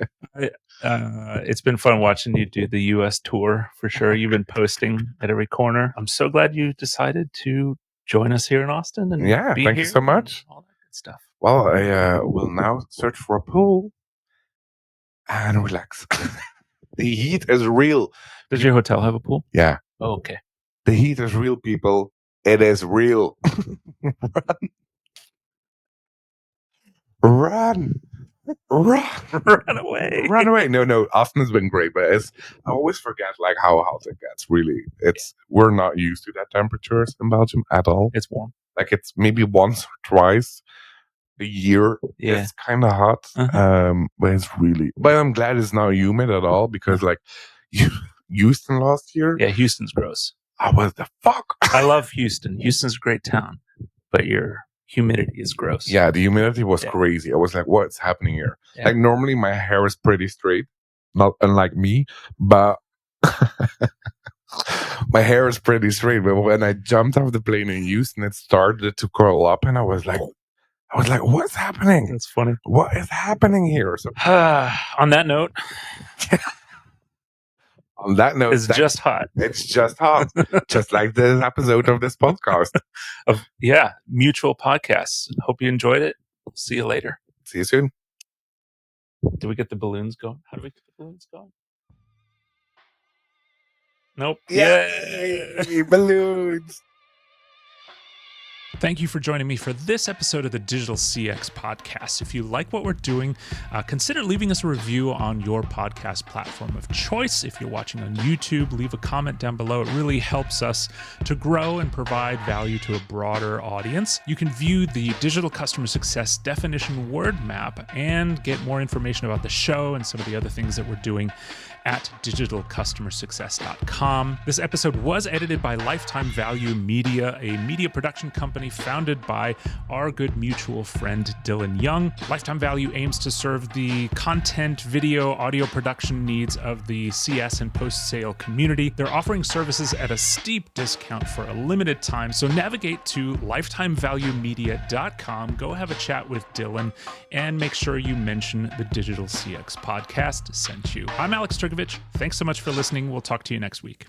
It's been fun watching you do the U.S. tour for sure. You've been posting at every corner. I'm so glad you decided to join us here in Austin. And thank you so much. All that good stuff. Well, I will now search for a pool and relax. The heat is real. Does your hotel have a pool? Yeah. Oh, okay. The heat is real, people. It is real. Run away. Run away. No, Austin has been great, but I always forget like how hot it gets. Really, we're not used to that temperatures in Belgium at all. It's warm. Like it's maybe once or twice a year. Yeah. It's kind of hot. But it's really. But I'm glad it's not humid at all because like Houston last year. Yeah, Houston's gross. What the fuck? I love Houston. Houston's a great town, but your humidity is gross. Yeah, the humidity was crazy. I was like, what's happening here? Yeah. Like normally my hair is pretty straight, not unlike me, but my hair is pretty straight. But when I jumped off the plane in Houston, it started to curl up, and I was like, what's happening? That's funny. What is happening here? So, on that note, it's just hot. It's just hot, just like this episode of this podcast. Mutual Podcasts. Hope you enjoyed it. See you later. See you soon. Did we get the balloons going? How do we get the balloons going? Nope. Yay! Balloons. Thank you for joining me for this episode of the Digital CX Podcast. If you like what we're doing, consider leaving us a review on your podcast platform of choice. If you're watching on YouTube, leave a comment down below. It really helps us to grow and provide value to a broader audience. You can view the Digital Customer Success Definition Word Map and get more information about the show and some of the other things that we're doing at digitalcustomersuccess.com. This episode was edited by Lifetime Value Media, a media production company founded by our good mutual friend Dylan Young. Lifetime Value aims to serve the content, video, audio production needs of the CS and post-sale community. They're offering services at a steep discount for a limited time, so navigate to lifetimevaluemedia.com, go have a chat with Dylan, and make sure you mention the Digital CX Podcast sent you. I'm Alex Turkovich. Thanks so much for listening. We'll talk to you next week.